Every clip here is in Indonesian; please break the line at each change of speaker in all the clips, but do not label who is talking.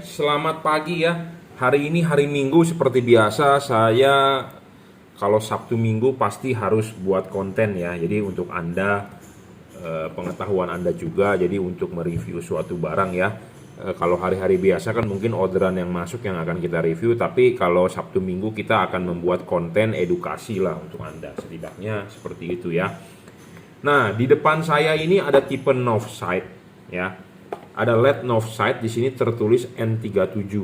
Selamat pagi ya. Hari ini hari Minggu seperti biasa saya kalau Sabtu Minggu pasti harus buat konten ya. Jadi untuk Anda pengetahuan Anda juga jadi untuk mereview suatu barang ya. Kalau hari-hari biasa kan mungkin orderan yang masuk yang akan kita review, tapi kalau Sabtu Minggu kita akan membuat konten edukasi lah untuk Anda. Setidaknya seperti itu ya. Nah, di depan saya ini ada tipe north side ya. Ada LED north side, di sini tertulis N37.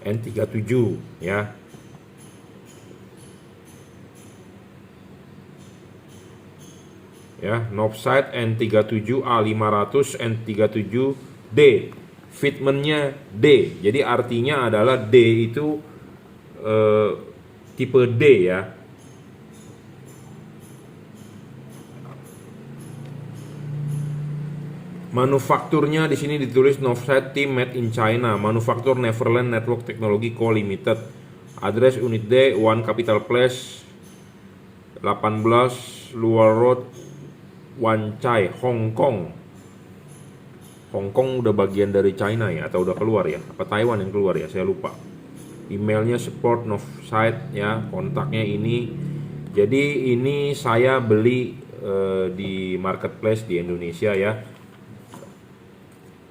N37 ya. Ya, north side N37 A500 N37D. Fitmentnya D. Jadi artinya adalah D itu tipe D ya. Manufakturnya di sini ditulis Northside Team Made in China, Manufaktur Neverland Network Technology Co Limited. Address Unit D, 1 Capital Place, 18 Luar Road, Wan Chai, Hong Kong. Hong Kong udah bagian dari China ya, atau udah keluar ya? Apa Taiwan yang keluar ya? Saya lupa. Emailnya support Northside ya, kontaknya ini. Jadi ini saya beli di marketplace di Indonesia ya.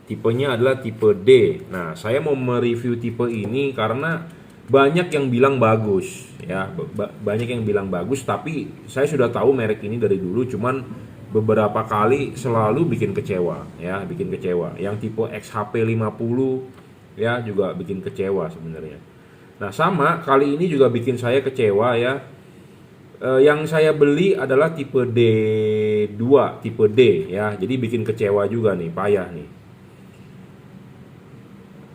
Tipenya adalah tipe D. Nah, saya mau mereview tipe ini karena banyak yang bilang bagus ya. Banyak yang bilang bagus, tapi saya sudah tahu merek ini dari dulu, cuman beberapa kali selalu bikin kecewa ya, bikin kecewa. Yang tipe XHP 50 ya juga bikin kecewa sebenarnya. Nah, sama kali ini juga bikin saya kecewa ya. Yang saya beli adalah tipe D2, tipe D ya. Jadi bikin kecewa juga nih, payah nih.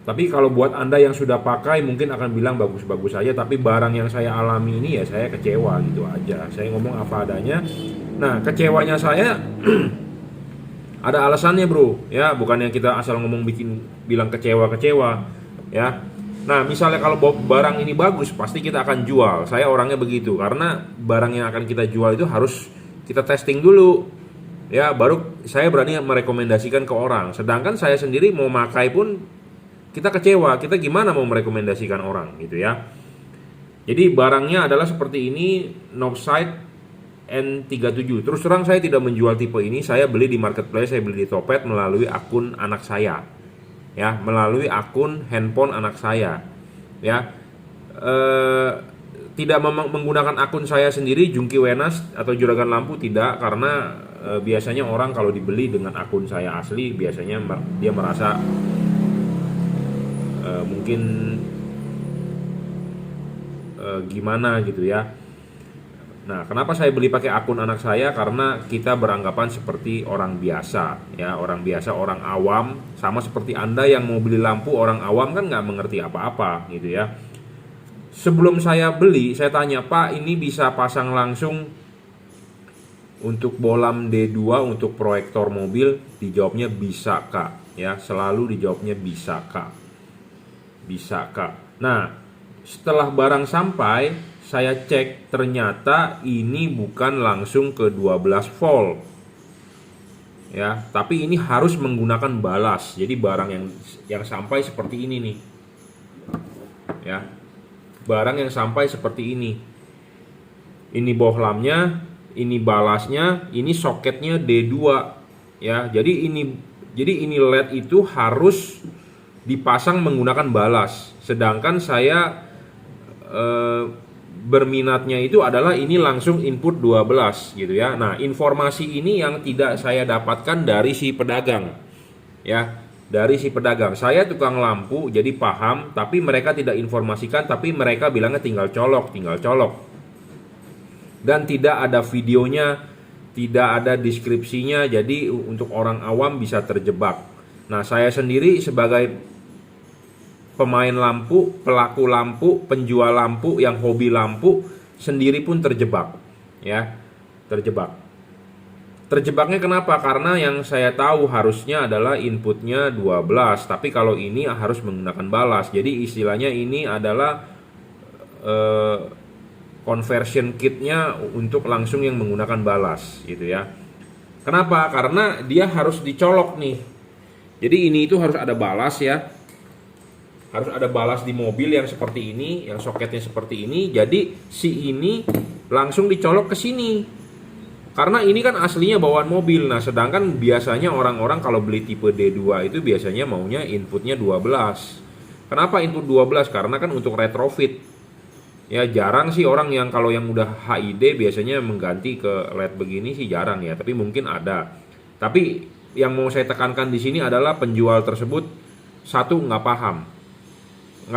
Tapi kalau buat Anda yang sudah pakai mungkin akan bilang bagus-bagus saja, tapi barang yang saya alami ini ya saya kecewa gitu aja. Saya ngomong apa adanya. Nah, kecewanya saya ada alasannya, Bro. Ya, bukan yang kita asal ngomong bilang kecewa-kecewa, ya. Nah, misalnya kalau barang ini bagus, pasti kita akan jual. Saya orangnya begitu, karena barang yang akan kita jual itu harus kita testing dulu. Ya, baru saya berani merekomendasikan ke orang. Sedangkan saya sendiri mau pakai pun kita kecewa, kita gimana mau merekomendasikan orang gitu ya. Jadi barangnya adalah seperti ini, Northside N37. Terus terang saya tidak menjual tipe ini, saya beli di marketplace, saya beli di Topet melalui akun anak saya. Ya, melalui akun handphone anak saya. Ya. Tidak menggunakan akun saya sendiri, Jungki Wenas atau Juragan Lampu, tidak, karena biasanya orang kalau dibeli dengan akun saya asli biasanya dia merasa mungkin gimana gitu ya. Nah, kenapa saya beli pakai akun anak saya? Karena kita beranggapan seperti orang biasa ya, orang biasa, orang awam, sama seperti Anda yang mau beli lampu, orang awam kan nggak mengerti apa-apa gitu ya. Sebelum saya beli, saya tanya, Pak, ini bisa pasang langsung untuk bolam D2 untuk proyektor mobil? Dijawabnya bisa, Kak ya, selalu dijawabnya bisa, Kak. Bisa, Kak. Nah, setelah barang sampai, saya cek ternyata ini bukan langsung ke 12 volt. Ya, tapi ini harus menggunakan balas. Jadi barang yang sampai seperti ini nih. Ya. Barang yang sampai seperti ini. Ini bohlamnya, ini balasnya, ini soketnya D2. Ya, jadi ini LED itu harus dipasang menggunakan balas. Sedangkan saya berminatnya itu adalah ini langsung input 12 gitu ya. Nah, informasi ini yang tidak saya dapatkan dari si pedagang. Ya, dari si pedagang. Saya tukang lampu jadi paham, tapi mereka tidak informasikan, tapi mereka bilangnya tinggal colok. Dan tidak ada videonya, tidak ada deskripsinya, jadi untuk orang awam bisa terjebak. Nah, saya sendiri sebagai pemain lampu, pelaku lampu, penjual lampu, yang hobi lampu sendiri pun terjebak ya, terjebaknya kenapa? Karena yang saya tahu harusnya adalah inputnya 12, tapi kalau ini harus menggunakan balas. Jadi istilahnya ini adalah conversion kitnya untuk langsung yang menggunakan balas gitu ya. Kenapa? Karena dia harus dicolok nih. Jadi ini itu harus ada balas ya. Harus ada balas di mobil yang seperti ini, yang soketnya seperti ini. Jadi si ini langsung dicolok ke sini. Karena ini kan aslinya bawaan mobil. Nah, sedangkan biasanya orang-orang kalau beli tipe D2 itu biasanya maunya inputnya 12. Kenapa input 12? Karena kan untuk retrofit. Ya jarang sih orang yang kalau yang udah HID biasanya mengganti ke LED begini sih jarang ya, tapi mungkin ada. Tapi yang mau saya tekankan di sini adalah penjual tersebut satu nggak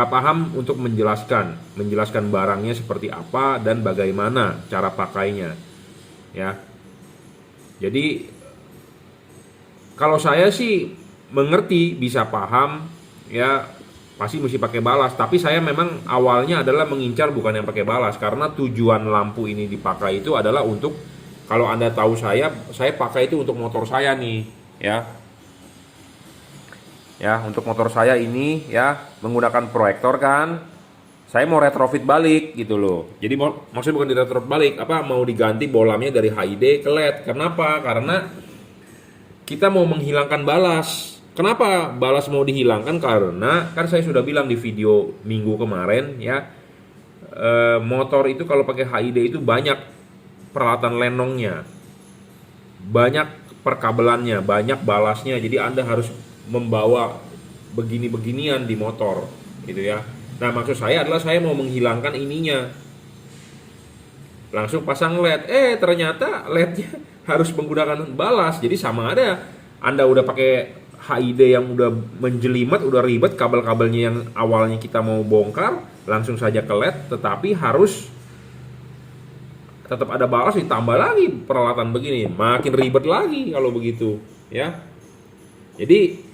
paham untuk menjelaskan barangnya seperti apa dan bagaimana cara pakainya, ya. Jadi kalau saya sih mengerti bisa paham, ya pasti mesti pakai balas. Tapi saya memang awalnya adalah mengincar bukan yang pakai balas, karena tujuan lampu ini dipakai itu adalah untuk, kalau Anda tahu saya pakai itu untuk motor saya nih, ya. Ya, untuk motor saya ini ya menggunakan proyektor kan. Saya mau retrofit balik gitu loh. Jadi maksudnya bukan di retrofit balik, mau diganti bolamnya dari HID ke LED. Kenapa? Karena kita mau menghilangkan balas. Kenapa balas mau dihilangkan? Karena kan saya sudah bilang di video minggu kemarin ya, motor itu kalau pakai HID itu banyak peralatan lenongnya, banyak perkabelannya, banyak balasnya. Jadi Anda harus membawa begini-beginian di motor gitu ya. Nah, maksud saya adalah saya mau menghilangkan ininya, langsung pasang LED. Ternyata LED-nya harus menggunakan balas. Jadi sama ada Anda udah pakai HID yang udah menjelimet, udah ribet, kabel-kabelnya yang awalnya kita mau bongkar langsung saja ke LED, tetapi harus tetap ada balas, ditambah lagi peralatan begini, makin ribet lagi kalau begitu ya. Jadi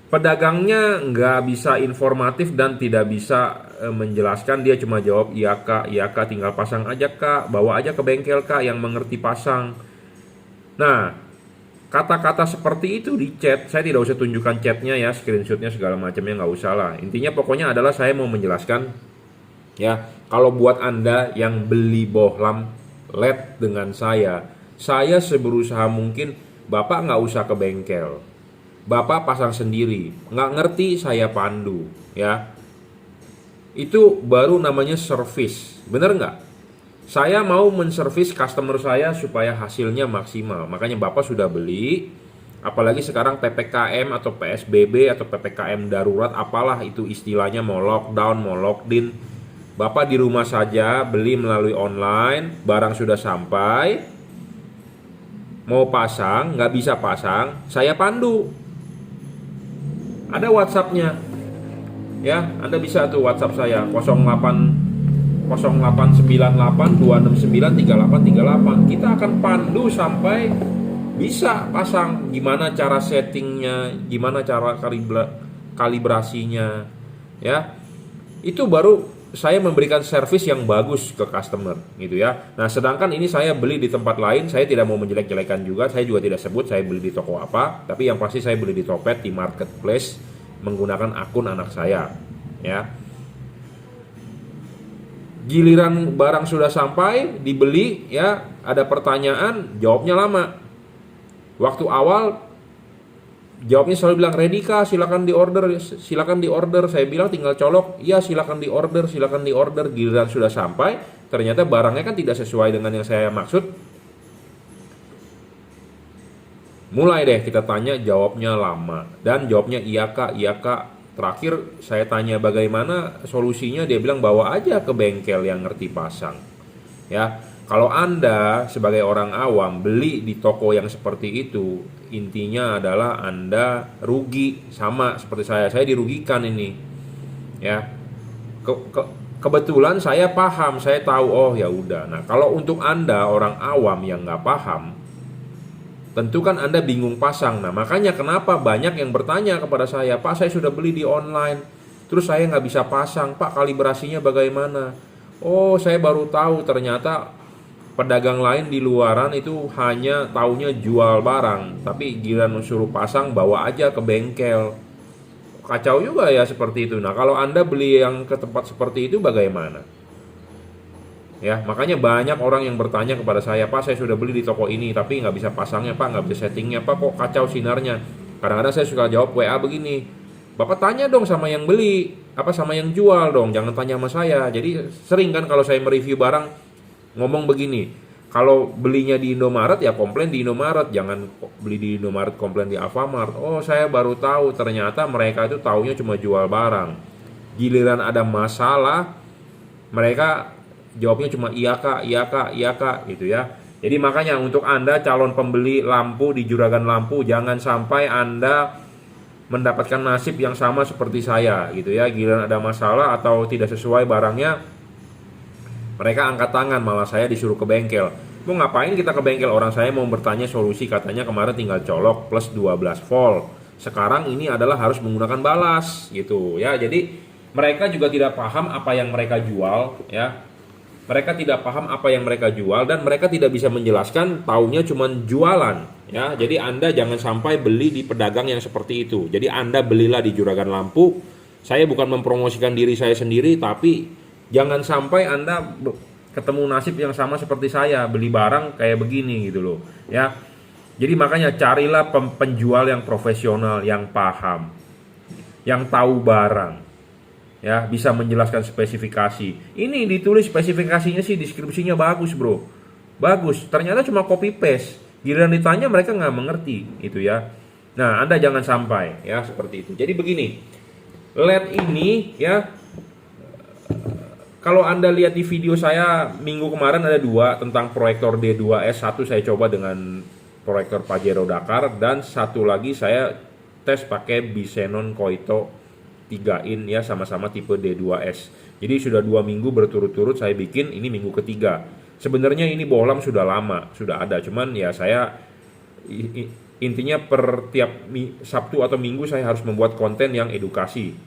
pedagangnya nggak bisa informatif dan tidak bisa menjelaskan. Dia cuma jawab iya kak, tinggal pasang aja kak, bawa aja ke bengkel kak yang mengerti pasang. Nah, kata-kata seperti itu di chat, saya tidak usah tunjukkan chatnya ya, screenshotnya segala macamnya nggak usah lah. Intinya pokoknya adalah saya mau menjelaskan ya, kalau buat Anda yang beli bohlam LED dengan saya seberusaha mungkin Bapak nggak usah ke bengkel, Bapak pasang sendiri. Nggak ngerti saya pandu ya. Itu baru namanya service, bener nggak? Saya mau menservis customer saya supaya hasilnya maksimal. Makanya Bapak sudah beli, apalagi sekarang PPKM atau PSBB atau PPKM darurat, apalah itu istilahnya, mau lockdown, mau lockdown. Bapak di rumah saja, beli melalui online, barang sudah sampai, mau pasang, nggak bisa pasang, saya pandu. Ada WhatsApp-nya. Ya, Anda bisa tuh WhatsApp saya 0898-269-3838. Kita akan pandu sampai bisa pasang. Gimana cara settingnya, gimana cara kalibrasinya, ya. Itu baru saya memberikan servis yang bagus ke customer gitu ya. Nah, sedangkan ini saya beli di tempat lain, saya tidak mau menjelek-jelekan juga, saya juga tidak sebut saya beli di toko apa, tapi yang pasti saya beli di Topet, di marketplace, menggunakan akun anak saya, ya. Giliran barang sudah sampai, dibeli ya, ada pertanyaan, jawabnya lama. Waktu awal jawabnya selalu bilang ready kah, silakan di order. Saya bilang tinggal colok, iya silakan di order. Giliran sudah sampai, ternyata barangnya kan tidak sesuai dengan yang saya maksud. Mulai deh kita tanya, jawabnya lama, dan jawabnya iya kak. Terakhir saya tanya bagaimana solusinya, dia bilang bawa aja ke bengkel yang ngerti pasang. Ya, kalau Anda sebagai orang awam beli di toko yang seperti itu, intinya adalah Anda rugi, sama seperti saya dirugikan ini. Ya, kebetulan saya paham, saya tahu, oh ya udah. Nah, kalau untuk Anda orang awam yang nggak paham, tentu kan Anda bingung pasang. Nah, makanya kenapa banyak yang bertanya kepada saya, Pak saya sudah beli di online, terus saya nggak bisa pasang, Pak kalibrasinya bagaimana? Oh, saya baru tahu ternyata pedagang lain di luaran itu hanya taunya jual barang, tapi giliran suruh pasang bawa aja ke bengkel. Kacau juga ya seperti itu. Nah, kalau Anda beli yang ke tempat seperti itu bagaimana? Ya, makanya banyak orang yang bertanya kepada saya, Pak saya sudah beli di toko ini tapi nggak bisa pasangnya Pak, nggak bisa settingnya Pak, kok kacau sinarnya. Kadang-kadang saya suka jawab WA begini, Bapak tanya dong sama yang beli, apa sama yang jual dong, jangan tanya sama saya. Jadi sering kan kalau saya mereview barang ngomong begini, kalau belinya di Indomaret ya komplain di Indomaret, jangan beli di Indomaret komplain di Alfamart. Oh, saya baru tahu ternyata mereka itu taunya cuma jual barang. Giliran ada masalah, mereka jawabnya cuma iya kak, iya kak, iya kak gitu ya. Jadi makanya untuk Anda calon pembeli lampu di Juragan Lampu, jangan sampai Anda mendapatkan nasib yang sama seperti saya gitu ya. Giliran ada masalah atau tidak sesuai barangnya, mereka angkat tangan, malah saya disuruh ke bengkel. Mau ngapain kita ke bengkel? Orang saya mau bertanya solusi, katanya kemarin tinggal colok plus 12 volt. Sekarang ini adalah harus menggunakan balas gitu ya. Jadi mereka juga tidak paham apa yang mereka jual ya. Mereka tidak paham apa yang mereka jual dan mereka tidak bisa menjelaskan, taunya cuma jualan ya. Jadi Anda jangan sampai beli di pedagang yang seperti itu. Jadi Anda belilah di Juragan Lampu. Saya bukan mempromosikan diri saya sendiri, tapi jangan sampai Anda ketemu nasib yang sama seperti saya, beli barang kayak begini gitu loh ya. Jadi makanya carilah penjual yang profesional, yang paham, yang tahu barang ya, bisa menjelaskan spesifikasi. Ini ditulis spesifikasinya sih, deskripsinya bagus bro, bagus, ternyata cuma copy paste, giliran ditanya mereka nggak mengerti itu ya. Nah Anda jangan sampai ya seperti itu. Jadi begini, LED ini ya, kalau Anda lihat di video saya minggu kemarin ada 2 tentang proyektor D2S. Satu saya coba dengan proyektor Pajero Dakar, dan satu lagi saya tes pakai Bisenon Koito 3 in ya, sama-sama tipe D2S. Jadi sudah 2 minggu berturut-turut saya bikin, ini minggu ketiga. Sebenarnya ini bohlam sudah lama, sudah ada, cuman ya saya intinya per tiap Sabtu atau Minggu saya harus membuat konten yang edukasi.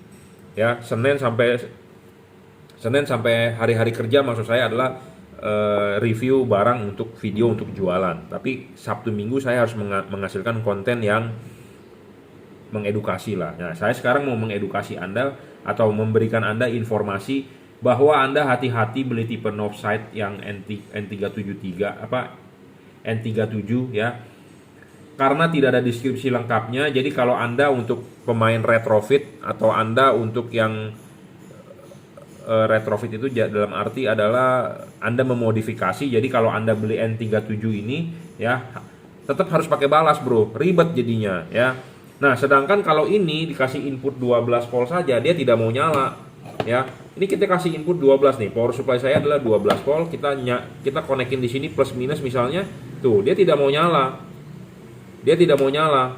Ya, Senin sampai hari-hari kerja maksud saya adalah review barang untuk video untuk jualan. Tapi Sabtu Minggu saya harus menghasilkan konten yang mengedukasi lah. Nah, saya sekarang mau mengedukasi Anda atau memberikan Anda informasi bahwa Anda hati-hati beli tipe Northside yang N373 apa N37 ya. Karena tidak ada deskripsi lengkapnya. Jadi kalau Anda untuk pemain retrofit atau Anda untuk yang retrofit itu dalam arti adalah Anda memodifikasi. Jadi kalau Anda beli N37 ini ya tetap harus pakai balas bro, ribet jadinya ya. Nah, sedangkan kalau ini dikasih input 12 volt saja, dia tidak mau nyala ya. Ini kita kasih input 12 nih, power supply saya adalah 12 volt, kita konekin di sini plus minus misalnya. Tuh, dia tidak mau nyala. Dia tidak mau nyala.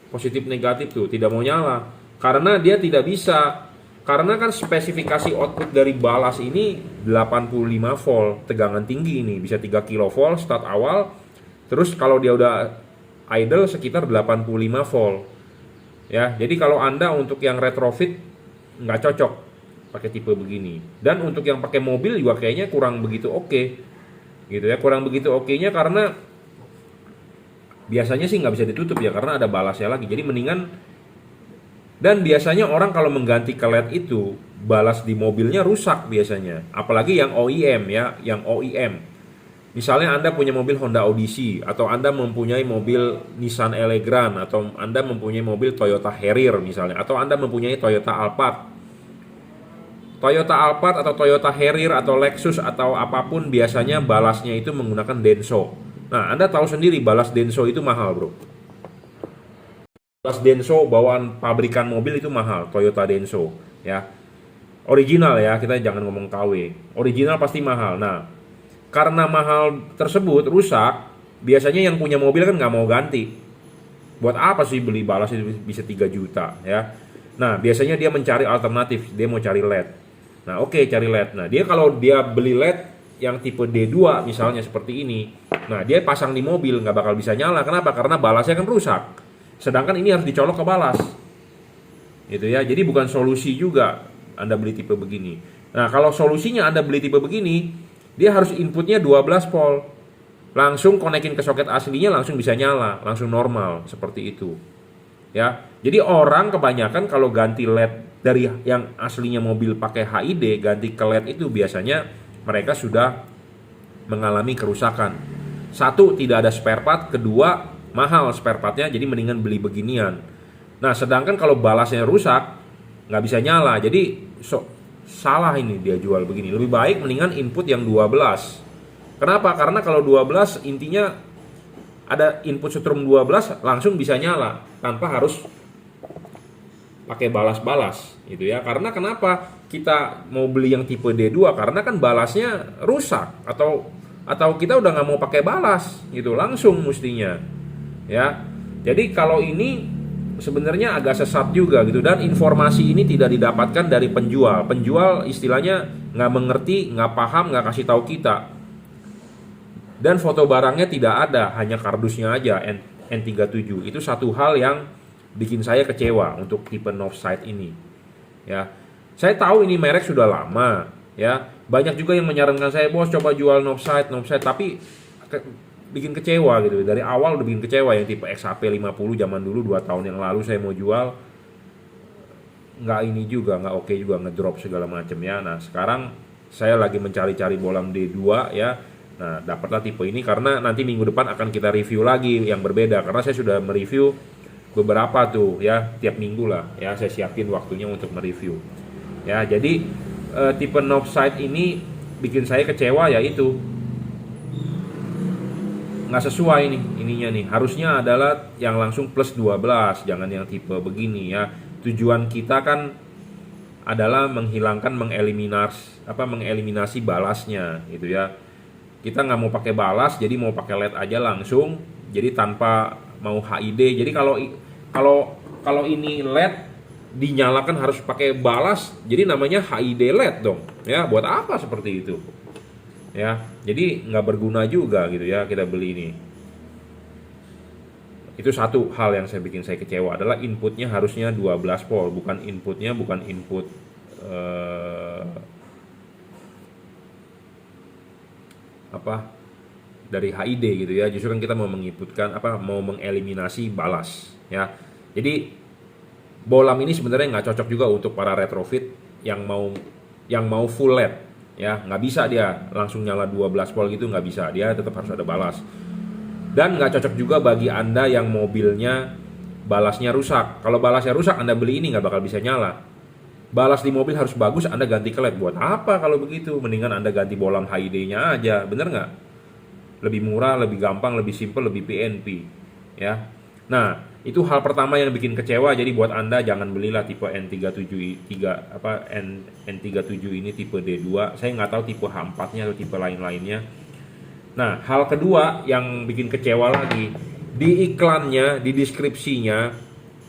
Positif negatif tuh, tidak mau nyala. Karena dia tidak bisa. Karena kan spesifikasi output dari balas ini 85 volt, tegangan tinggi ini, bisa 3 kV start awal. Terus kalau dia udah idle sekitar 85 volt ya. Jadi kalau Anda untuk yang retrofit nggak cocok pakai tipe begini, dan untuk yang pakai mobil juga kayaknya kurang begitu oke gitu ya, kurang begitu oke-nya karena biasanya sih nggak bisa ditutup ya karena ada balasnya lagi. Jadi mendingan, dan biasanya orang kalau mengganti ke LED itu balas di mobilnya rusak biasanya, apalagi yang OEM ya, yang OEM. Misalnya Anda punya mobil Honda Odyssey, atau Anda mempunyai mobil Nissan Elegant, atau Anda mempunyai mobil Toyota Harrier misalnya, atau Anda mempunyai Toyota Alphard. Toyota Alphard atau Toyota Harrier atau Lexus atau apapun biasanya balasnya itu menggunakan Denso. Nah, Anda tahu sendiri balas Denso itu mahal, bro. Balas Denso bawaan pabrikan mobil itu mahal, Toyota Denso ya. Original ya, kita jangan ngomong KW. Original pasti mahal. Nah, karena mahal tersebut rusak, biasanya yang punya mobil kan nggak mau ganti. Buat apa sih beli balas itu bisa 3 juta ya. Nah biasanya dia mencari alternatif, dia mau cari LED. Nah oke, cari LED. Nah dia kalau dia beli LED yang tipe D2 misalnya seperti ini, nah dia pasang di mobil nggak bakal bisa nyala. Kenapa? Karena balasnya kan rusak. Sedangkan ini harus dicolok ke balas gitu ya. Jadi bukan solusi juga Anda beli tipe begini. Nah kalau solusinya Anda beli tipe begini, dia harus inputnya 12 volt, langsung konekin ke soket aslinya, langsung bisa nyala, langsung normal seperti itu ya. Jadi orang kebanyakan kalau ganti LED dari yang aslinya mobil pakai HID ganti ke LED itu biasanya mereka sudah mengalami kerusakan. Satu, tidak ada spare part. Kedua, mahal spare partnya, jadi mendingan beli beginian. Nah, sedangkan kalau balasnya rusak, nggak bisa nyala, jadi salah ini dia jual begini. Lebih baik mendingan input yang 12. Kenapa? Karena kalau 12 intinya ada input setrum 12 langsung bisa nyala tanpa harus pakai balas-balas gitu ya. Karena kenapa kita mau beli yang tipe D2? Karena kan balasnya rusak atau kita udah nggak mau pakai balas gitu, langsung mestinya ya. Jadi kalau ini sebenarnya agak sesat juga gitu, dan informasi ini tidak didapatkan dari penjual istilahnya nggak mengerti, nggak paham, nggak kasih tahu kita, dan foto barangnya tidak ada, hanya kardusnya aja N37. Itu satu hal yang bikin saya kecewa untuk tipe Northside ini ya. Saya tahu ini merek sudah lama ya, banyak juga yang menyarankan saya, bos coba jual Northside, tapi bikin kecewa gitu. Dari awal udah bikin kecewa. Yang tipe XHP 50 zaman dulu 2 tahun yang lalu saya mau jual, nggak ini juga, nggak oke juga, ngedrop segala macam ya. Nah sekarang saya lagi mencari-cari bolam D2 ya. Nah dapatlah tipe ini, karena nanti minggu depan akan kita review lagi yang berbeda, karena saya sudah mereview beberapa tuh ya, tiap minggu lah ya, saya siapin waktunya untuk mereview ya. Jadi tipe Northside ini bikin saya kecewa, ya itu nggak sesuai nih ininya nih. Harusnya adalah yang langsung plus 12, jangan yang tipe begini ya. Tujuan kita kan adalah mengeliminasi balasnya gitu ya. Kita nggak mau pakai balas, jadi mau pakai LED aja langsung, jadi tanpa mau HID. Jadi kalau ini LED dinyalakan harus pakai balas, jadi namanya HID LED dong ya. Buat apa seperti itu ya? Jadi nggak berguna juga gitu ya kita beli ini. Itu satu hal yang bikin saya kecewa, adalah inputnya harusnya 12 volt, bukan input dari HID gitu ya. Justru kan kita mau mau mengeliminasi balas ya. Jadi bolam ini sebenarnya nggak cocok juga untuk para retrofit yang mau full LED ya. Nggak bisa dia langsung nyala 12 volt gitu, nggak bisa, dia tetap harus ada balas. Dan nggak cocok juga bagi Anda yang mobilnya balasnya rusak. Kalau balasnya rusak, Anda beli ini nggak bakal bisa nyala. Balas di mobil harus bagus, Anda ganti ke LED. Buat apa kalau begitu? Mendingan Anda ganti bolam HID-nya aja, bener nggak? Lebih murah, lebih gampang, lebih simple, lebih PNP ya. Nah itu hal pertama yang bikin kecewa. Jadi buat Anda jangan belilah tipe N37 ini tipe D2. Saya nggak tahu tipe H4 nya atau tipe lain-lainnya. Nah hal kedua yang bikin kecewa lagi, di iklannya, di deskripsinya,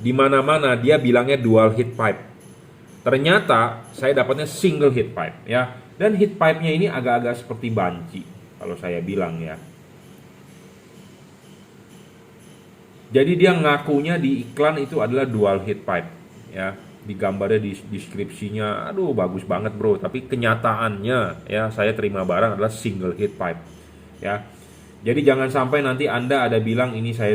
di mana-mana dia bilangnya dual heat pipe. Ternyata saya dapatnya single heat pipe ya. Dan heat pipe-nya ini agak-agak seperti banci kalau saya bilang ya. Jadi dia ngakunya di iklan itu adalah dual heat pipe ya. Di gambarnya, di deskripsinya, aduh bagus banget bro. Tapi kenyataannya ya, saya terima barang adalah single heat pipe ya. Jadi jangan sampai nanti Anda ada bilang ini saya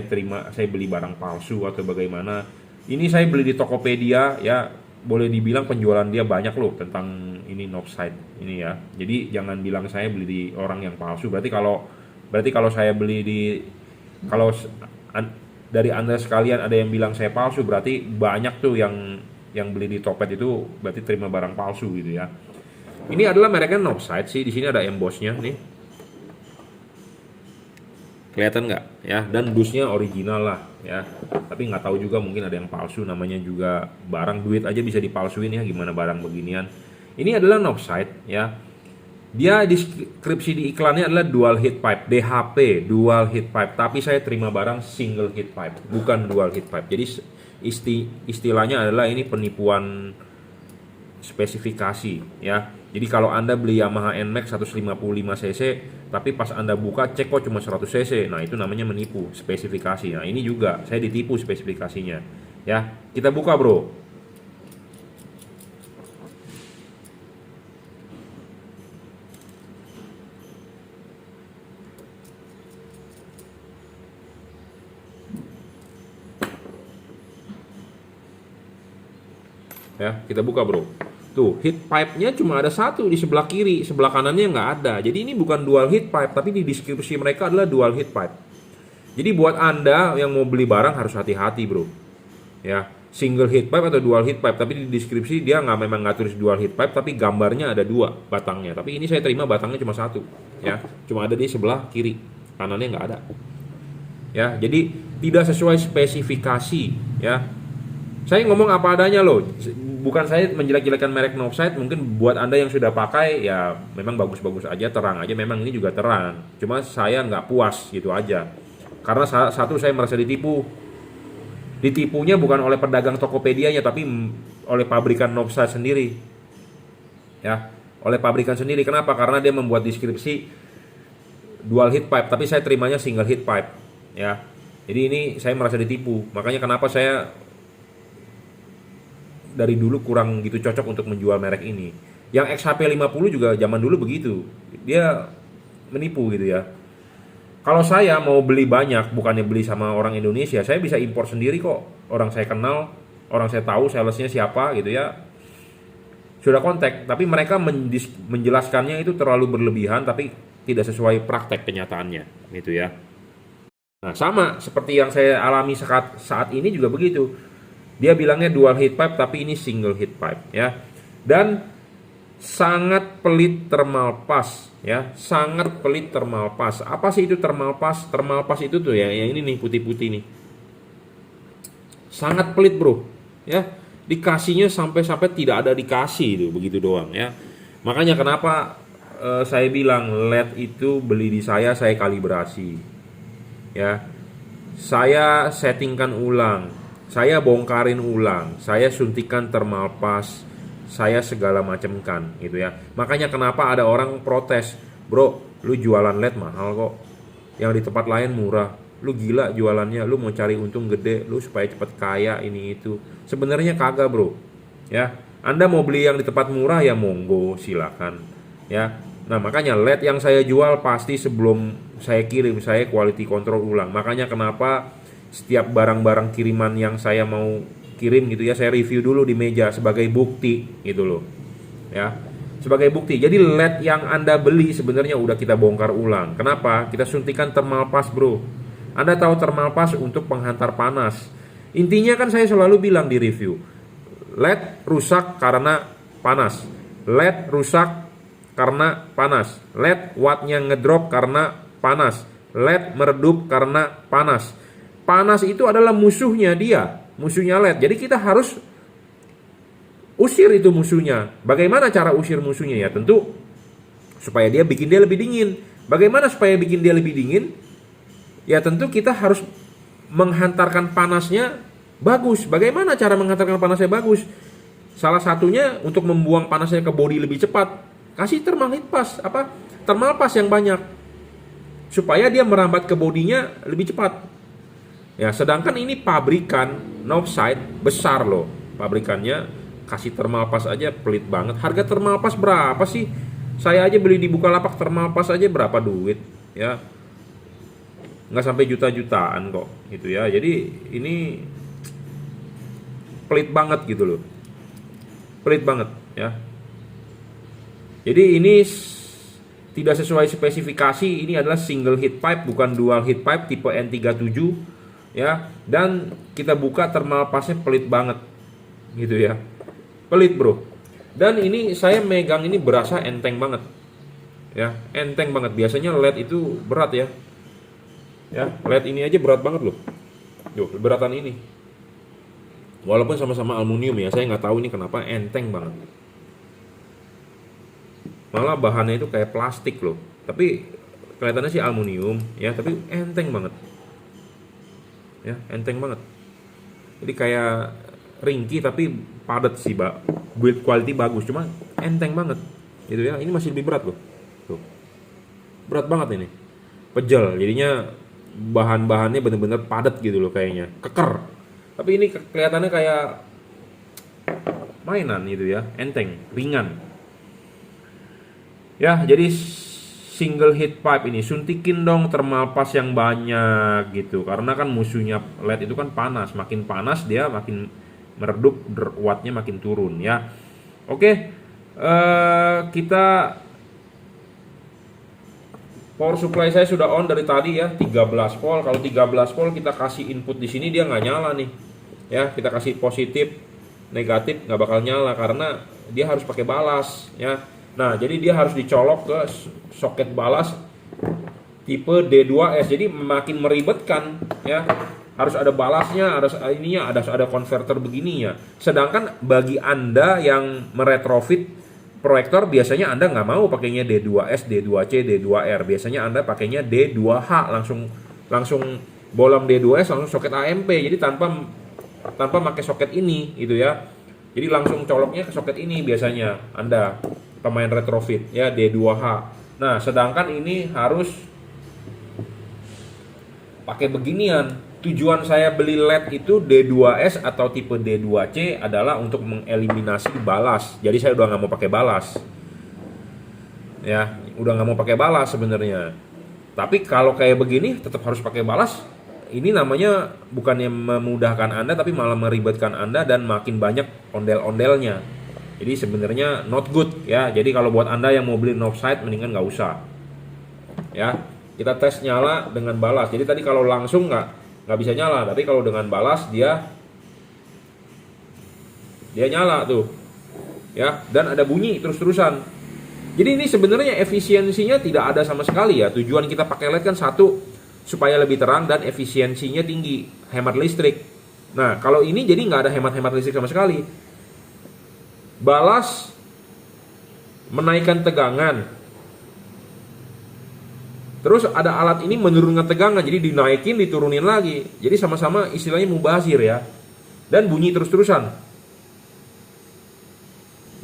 beli barang palsu atau bagaimana. Ini saya beli di Tokopedia ya. Boleh dibilang penjualan dia banyak loh tentang ini Northside ini ya. Jadi jangan bilang saya beli di orang yang palsu. Berarti kalau saya beli dari Anda sekalian ada yang bilang saya palsu, berarti banyak tuh yang beli di Topet itu berarti terima barang palsu gitu ya. Ini adalah mereknya Northside sih. Di sini ada embossnya nih. Kelihatan nggak ya? Dan dusnya original lah ya. Tapi nggak tahu juga, mungkin ada yang palsu, namanya juga barang duit aja bisa dipalsuin ya, gimana barang beginian. Ini adalah Northside ya. Dia deskripsi di iklannya adalah dual heat pipe, DHP, dual heat pipe. Tapi saya terima barang single heat pipe, bukan dual heat pipe. Jadi istilahnya adalah ini penipuan spesifikasi ya. Jadi kalau Anda beli Yamaha NMAX 155 cc, tapi pas Anda buka cek kok cuma 100 cc. Nah, itu namanya menipu spesifikasi. Nah, ini juga saya ditipu spesifikasinya. Ya, kita buka, bro. Ya, kita buka, bro. Tuh, heat pipe-nya cuma ada satu di sebelah kiri, sebelah kanannya nggak ada. Jadi ini bukan dual heat pipe, tapi di deskripsi mereka adalah dual heat pipe. Jadi buat Anda yang mau beli barang harus hati-hati, bro. Ya, single heat pipe atau dual heat pipe, tapi di deskripsi dia memang nggak tulis dual heat pipe, tapi gambarnya ada 2 batangnya. Tapi ini saya terima batangnya cuma 1, ya. Cuma ada di sebelah kiri, kanannya nggak ada. Ya, jadi tidak sesuai spesifikasi, ya. Saya ngomong apa adanya loh. Bukan saya menjelek-jelekan merek Novside, mungkin buat Anda yang sudah pakai ya memang bagus-bagus aja, terang aja, memang ini juga terang. Cuma saya nggak puas gitu aja. Karena satu, saya merasa ditipu. Ditipunya bukan oleh pedagang Tokopedia-nya, tapi oleh pabrikan Novside sendiri. Ya, oleh pabrikan sendiri. Kenapa? Karena dia membuat deskripsi dual heat pipe, tapi saya terimanya single heat pipe. Ya, jadi ini saya merasa ditipu. Makanya kenapa saya dari dulu kurang gitu cocok untuk menjual merek ini. Yang XHP 50 juga zaman dulu begitu. Dia menipu gitu ya. Kalau saya mau beli banyak, bukannya beli sama orang Indonesia, saya bisa impor sendiri kok. Orang saya kenal, orang saya tahu salesnya siapa gitu ya. Sudah kontak, tapi mereka menjelaskannya itu terlalu berlebihan, tapi tidak sesuai praktek kenyataannya gitu ya. Nah, sama seperti yang saya alami saat ini juga begitu. Dia bilangnya dual heat pipe, tapi ini single heat pipe ya. Dan sangat pelit thermal pass ya, sangat pelit thermal pass. Apa sih itu thermal pass? Thermal pass itu tuh ya, yang ini nih putih-putih nih. Sangat pelit, bro. Ya, dikasihnya sampai tidak ada dikasih itu, begitu doang ya. Makanya kenapa saya bilang LED itu beli di saya kalibrasi. Ya. Saya settingkan ulang, saya bongkarin ulang, saya suntikan thermal pass, saya segala macam kan gitu ya. Makanya kenapa ada orang protes, bro, lu jualan LED mahal kok, yang di tempat lain murah, lu gila jualannya, lu mau cari untung gede, lu supaya cepet kaya ini itu. Sebenarnya kagak, bro. Ya, Anda mau beli yang di tempat murah ya monggo, silakan. Ya, nah makanya LED yang saya jual pasti sebelum saya kirim saya quality control ulang. Makanya kenapa setiap barang-barang kiriman yang saya mau kirim gitu ya, saya review dulu di meja sebagai bukti gitu loh. Ya, sebagai bukti. Jadi LED yang Anda beli sebenarnya udah kita bongkar ulang. Kenapa? Kita suntikan thermal pass, bro. Anda tahu thermal pass untuk penghantar panas. Intinya kan saya selalu bilang di review, LED rusak karena panas, LED rusak karena panas, LED wattnya ngedrop karena panas, LED meredup karena panas. Panas itu adalah musuhnya dia, musuhnya LED. Jadi kita harus usir itu musuhnya. Bagaimana cara usir musuhnya? Ya tentu supaya dia bikin dia lebih dingin. Bagaimana supaya bikin dia lebih dingin? Ya tentu kita harus menghantarkan panasnya bagus. Bagaimana cara menghantarkan panasnya bagus? Salah satunya untuk membuang panasnya ke bodi lebih cepat, kasih thermal heat pass, thermal pass yang banyak, supaya dia merambat ke bodinya lebih cepat. Ya, sedangkan ini pabrikan Novside besar loh, pabrikannya kasih thermal pass aja pelit banget. Harga thermal pass berapa sih? Saya aja beli di Bukalapak thermal pass aja berapa duit, ya? Nggak sampai juta-jutaan kok, gitu ya. Jadi ini pelit banget gitu loh, pelit banget ya. Jadi ini tidak sesuai spesifikasi. Ini adalah single heat pipe, bukan dual heat pipe tipe N37 ya. Dan kita buka thermal passnya pelit banget gitu ya, pelit bro. Dan ini saya megang ini berasa enteng banget ya, enteng banget. Biasanya LED itu berat ya, LED ini aja berat banget loh. Tuh, beratan ini. Walaupun sama-sama aluminium ya, saya nggak tahu ini kenapa enteng banget. Malah bahannya itu kayak plastik loh, tapi kelihatannya sih aluminium ya, tapi enteng banget ya, enteng banget. Jadi kayak ringkih tapi padat sih, build quality bagus, cuma enteng banget gitu ya. Ini masih lebih berat loh, tuh berat banget ini, pejel jadinya. Bahan-bahannya bener-bener padat gitu loh, kayaknya keker, tapi ini kelihatannya kayak mainan gitu ya, enteng, ringan. Ya, jadi single heat pipe ini suntikin dong thermal pass yang banyak gitu. Karena kan musuhnya LED itu kan panas. Makin panas dia makin meredup, wattnya makin turun ya. Oke, kita Power supply saya sudah on dari tadi ya, 13 volt. Kalau 13 volt kita kasih input di sini dia nggak nyala nih. Ya, kita kasih positif, negatif nggak bakal nyala karena dia harus pakai balas ya. Nah, jadi dia harus dicolok ke soket balas tipe D2S. Jadi makin meribetkan ya. Harus ada balasnya, ada ininya, ada konverter begininya. Sedangkan bagi Anda yang meretrofit proyektor, biasanya Anda nggak mau pakainya D2S, D2C, D2R. Biasanya Anda pakainya D2H, langsung bolong D2S, langsung soket AMP. Jadi tanpa pakai soket ini gitu ya. Jadi langsung coloknya ke soket ini biasanya Anda pemain retrofit ya, D2H. Nah, sedangkan ini harus pakai beginian. Tujuan saya beli LED itu D2S atau tipe D2C adalah untuk mengeliminasi balas. Jadi saya udah nggak mau pakai balas. Ya, udah nggak mau pakai balas sebenarnya. Tapi kalau kayak begini tetap harus pakai balas. Ini namanya bukannya memudahkan Anda, tapi malah meribetkan Anda dan makin banyak ondel-ondelnya. Jadi sebenarnya not good ya. Jadi kalau buat Anda yang mau beli offside, mendingan nggak usah. Ya, kita tes nyala dengan balas. Jadi tadi kalau langsung nggak bisa nyala, tapi kalau dengan balas dia nyala tuh ya, dan ada bunyi terus-terusan. Jadi ini sebenarnya efisiensinya tidak ada sama sekali ya. Tujuan kita pakai LED kan satu, supaya lebih terang dan efisiensinya tinggi, hemat listrik. Nah, kalau ini jadi nggak ada hemat-hemat listrik sama sekali. Balas menaikkan tegangan, terus ada alat ini menurunkan tegangan, jadi dinaikin, diturunin lagi. Jadi sama-sama istilahnya mubazir ya. Dan bunyi terus-terusan.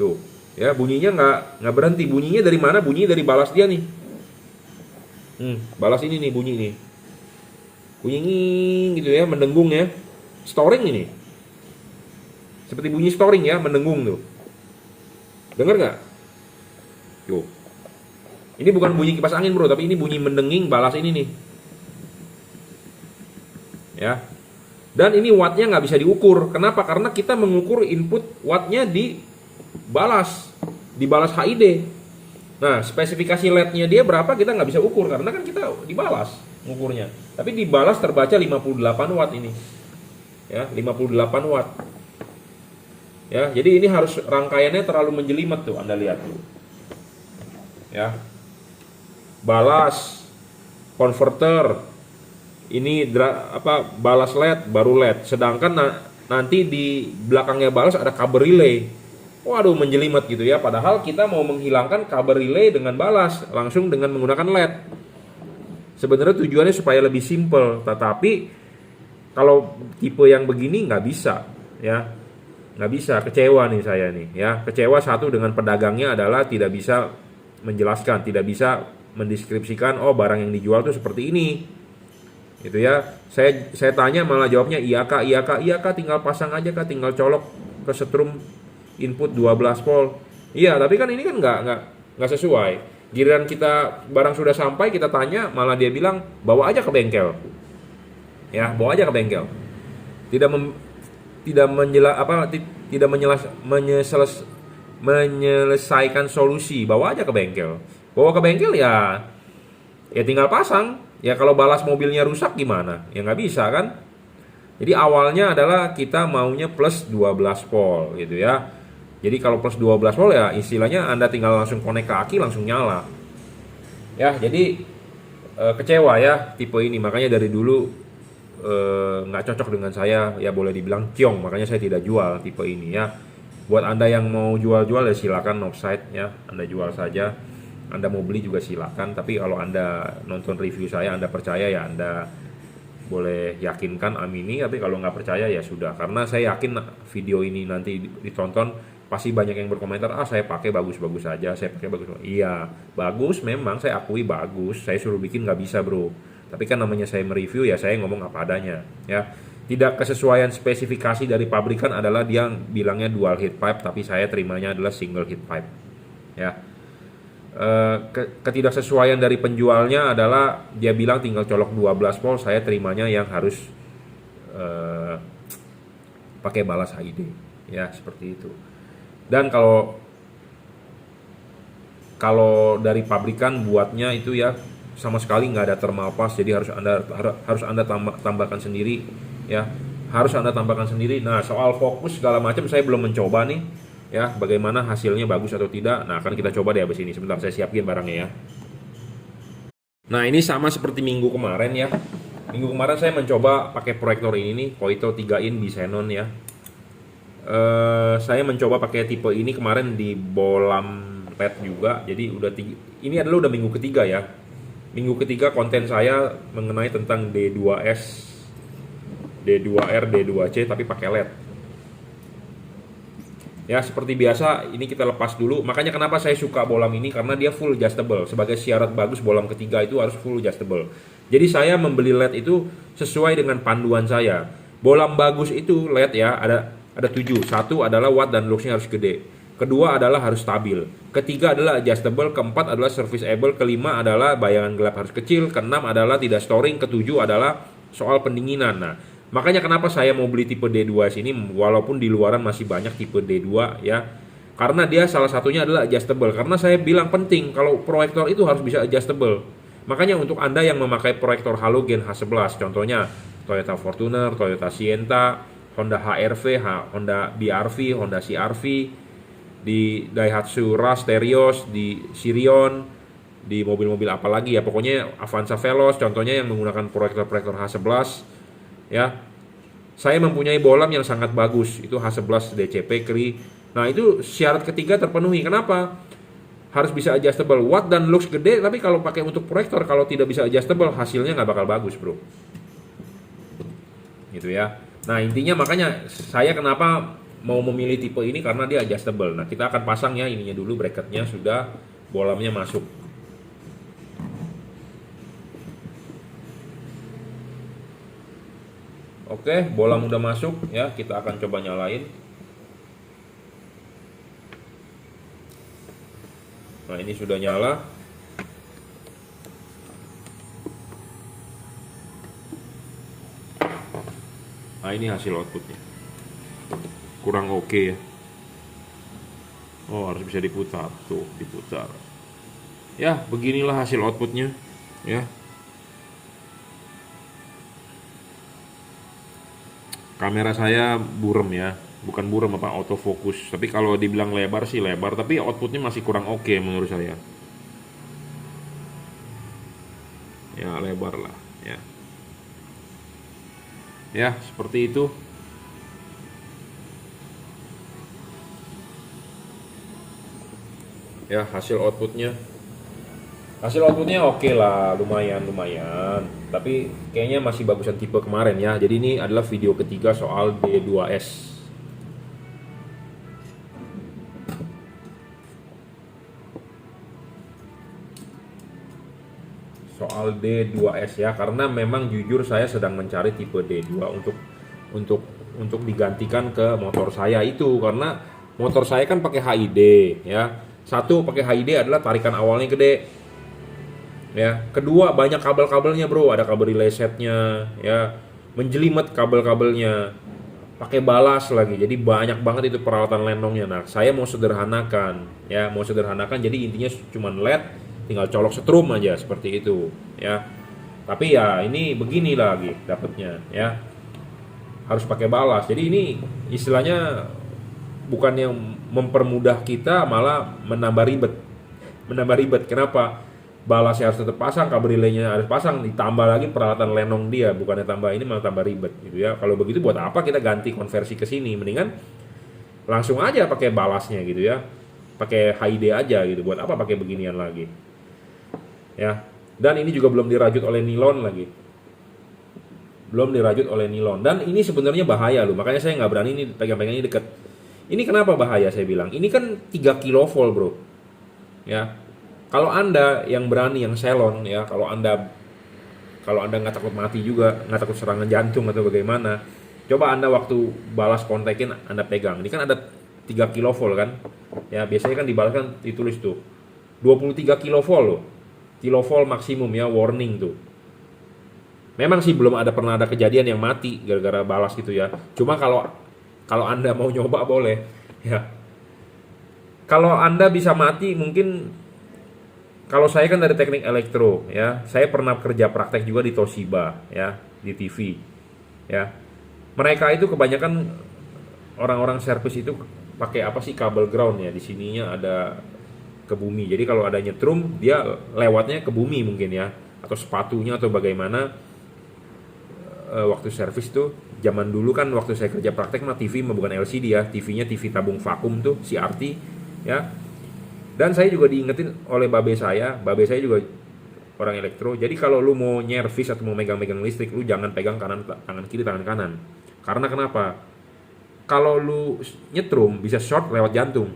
Tuh, ya bunyinya nggak berhenti. Bunyinya dari mana? Bunyinya dari balas dia nih. Balas ini nih bunyi nih. Bunyi gitu ya, mendengung ya. Storing ini. Seperti bunyi storing ya, mendengung tuh. Dengar nggak? Tuh. Ini bukan bunyi kipas angin bro, tapi ini bunyi mendenging balas ini nih. Ya. Dan ini wattnya nggak bisa diukur. Kenapa? Karena kita mengukur input wattnya di balas HID. Nah, spesifikasi LED-nya dia berapa kita nggak bisa ukur karena kan kita dibalas ngukurnya. Tapi dibalas terbaca 58 watt ini. Ya, 58 watt. Ya, jadi ini harus rangkaiannya terlalu menjelimet tuh, Anda lihat tuh. Ya. Balas, konverter, ini balas LED, baru LED. Sedangkan nanti di belakangnya balas ada kabel relay. Waduh, menjelimet gitu ya. Padahal kita mau menghilangkan kabel relay dengan balas, langsung dengan menggunakan LED. Sebenarnya tujuannya supaya lebih simple, tetapi kalau tipe yang begini nggak bisa, ya, nggak bisa. Kecewa nih saya nih, ya. Kecewa satu dengan pedagangnya adalah tidak bisa menjelaskan, tidak bisa mendeskripsikan oh barang yang dijual tuh seperti ini gitu ya. Saya tanya malah jawabnya iya kak, tinggal pasang aja kak, tinggal colok ke setrum input 12 volt. Iya, tapi kan ini kan nggak sesuai. Giliran kita barang sudah sampai kita tanya malah dia bilang bawa aja ke bengkel. Ya, bawa aja ke bengkel. Tidak menyelesaikan solusi, bawa aja ke bengkel. Bawa ke bengkel ya tinggal pasang. Ya kalau balas mobilnya rusak gimana? Ya nggak bisa kan. Jadi awalnya adalah kita maunya plus 12 volt gitu ya. Jadi kalau plus 12 volt ya istilahnya Anda tinggal langsung connect ke aki langsung nyala. Ya, jadi kecewa ya tipe ini. Makanya dari dulu nggak cocok dengan saya, ya boleh dibilang ciong. Makanya saya tidak jual tipe ini ya. Buat Anda yang mau jual-jual ya silakan offside ya. Anda jual saja. Anda mau beli juga silakan, tapi kalau Anda nonton review saya, Anda percaya ya Anda boleh yakinkan amini, tapi kalau nggak percaya ya sudah. Karena saya yakin video ini nanti ditonton pasti banyak yang berkomentar, saya pakai bagus-bagus saja, saya pakai bagus. Iya, bagus memang, saya akui bagus, saya suruh bikin nggak bisa bro. Tapi kan namanya saya mereview ya saya ngomong apa adanya ya. Tidak kesesuaian spesifikasi dari pabrikan adalah dia bilangnya dual heat pipe, tapi saya terimanya adalah single heat pipe ya. Ketidaksesuaian dari penjualnya adalah dia bilang tinggal colok 12 volt, saya terimanya yang harus pakai balas HID ya, seperti itu. Dan kalau dari pabrikan buatnya itu ya sama sekali nggak ada thermal pass, jadi harus anda tambahkan sendiri ya, harus anda tambahkan sendiri. Nah, soal fokus segala macam saya belum mencoba nih ya, bagaimana hasilnya bagus atau tidak. Nah, akan kita coba deh habis ini. Sebentar, saya siapin barangnya ya. Nah, ini sama seperti minggu kemarin ya. Minggu kemarin saya mencoba pakai proyektor ini nih, Poito 3in di Xenon ya. Saya mencoba pakai tipe ini kemarin di bolam LED juga. Jadi ini adalah udah minggu ketiga ya. Minggu ketiga konten saya mengenai tentang D2S, D2R, D2C tapi pakai LED. Ya, seperti biasa ini kita lepas dulu. Makanya kenapa saya suka bolam ini, karena dia full adjustable. Sebagai syarat bagus bolam ketiga itu harus full adjustable. Jadi saya membeli LED itu sesuai dengan panduan saya. Bolam bagus itu LED ya, ada 7. Satu adalah watt dan luxnya harus gede. Kedua adalah harus stabil. Ketiga adalah adjustable. Keempat adalah serviceable. Kelima adalah bayangan gelap harus kecil. Keenam adalah tidak storing. Ketujuh adalah soal pendinginan. Nah, makanya kenapa saya mau beli tipe D2S ini, walaupun di luaran masih banyak tipe D2 ya. Karena dia salah satunya adalah adjustable. Karena saya bilang penting kalau proyektor itu harus bisa adjustable. Makanya untuk Anda yang memakai proyektor halogen H11, contohnya Toyota Fortuner, Toyota Sienta, Honda HR-V, Honda BR-V, Honda CR-V, di Daihatsu Rush, Terios, di Sirion, di mobil-mobil apa lagi ya, pokoknya Avanza Veloz contohnya yang menggunakan proyektor H11 ya. Saya mempunyai bolam yang sangat bagus, itu H11 DCP Kri. Nah, itu syarat ketiga terpenuhi. Kenapa? Harus bisa adjustable, watt dan lux gede, tapi kalau pakai untuk proyektor kalau tidak bisa adjustable hasilnya nggak bakal bagus bro, gitu ya. Nah, intinya makanya saya kenapa mau memilih tipe ini, karena dia adjustable. Nah, kita akan pasang ya ininya dulu, bracketnya sudah, bolamnya masuk. Oke, bolam udah masuk ya, kita akan coba nyalain. Nah, ini sudah nyala. Nah, ini hasil outputnya. Kurang oke ya. Oh, harus bisa diputar. Tuh, diputar. Ya, beginilah hasil outputnya ya. Kamera saya burem ya. Bukan burem apa, autofocus. Tapi kalau dibilang lebar sih lebar, tapi outputnya masih kurang oke menurut saya. Ya, lebar lah ya. Ya, seperti itu. Ya, hasil outputnya oke lah, lumayan, tapi kayaknya masih bagusan tipe kemarin ya. Jadi ini adalah video ketiga soal D2S. Soal D2S ya, karena memang jujur saya sedang mencari tipe D2 untuk digantikan ke motor saya itu, karena motor saya kan pakai HID ya. Satu, pakai HID adalah tarikan awalnya gede ya. Kedua, banyak kabel-kabelnya bro, ada kabel relay setnya ya, menjelimet kabel-kabelnya, pakai balas lagi, jadi banyak banget itu peralatan lenongnya. Nah, saya mau sederhanakan ya, jadi intinya cuman LED, tinggal colok setrum aja seperti itu ya. Tapi ya ini begini lagi dapatnya ya, harus pakai balas. Jadi ini istilahnya bukannya mempermudah kita, malah menambah ribet. Kenapa? Balasnya harus tetap pasang, kabel relaynya harus pasang, ditambah lagi peralatan lenong dia, bukannya tambah ini malah tambah ribet gitu ya. Kalau begitu buat apa kita ganti konversi ke sini? Mendingan langsung aja pakai balasnya gitu ya, pakai HID aja gitu. Buat apa pakai beginian lagi ya. Dan ini juga belum dirajut oleh nilon lagi, dan ini sebenarnya bahaya loh. Makanya saya nggak berani ini pegang-pegang ini deket. Ini kenapa bahaya saya bilang? Ini kan 3 kilovolt bro ya. Kalau Anda yang berani, yang selon ya, kalau anda nggak takut mati juga, nggak takut serangan jantung atau bagaimana, coba Anda waktu balas kontekin Anda pegang. Ini kan ada 3 kilovolt kan ya, biasanya kan dibalaskan ditulis tuh 23 kilovolt loh, kilovolt maksimum ya, warning tuh. Memang sih belum pernah ada kejadian yang mati gara-gara balas gitu ya. Cuma kalau Anda mau nyoba boleh ya. Kalau Anda bisa mati mungkin kalau saya kan dari teknik elektro ya, saya pernah kerja praktek juga di Toshiba ya, di TV ya. Mereka itu kebanyakan orang-orang servis itu pakai apa sih, kabel ground ya, di sininya ada ke bumi. Jadi kalau ada nyetrum dia lewatnya ke bumi mungkin ya, atau sepatunya atau bagaimana. Waktu servis tuh zaman dulu kan, waktu saya kerja praktek mah TV mah bukan LCD ya, TV-nya TV tabung vakum tuh, CRT ya. Dan saya juga diingetin oleh babe saya juga orang elektro. Jadi kalau lu mau nyervis atau mau megang-megang listrik, lu jangan pegang tangan kiri, tangan kanan. Karena kenapa? Kalau lu nyetrum bisa short lewat jantung.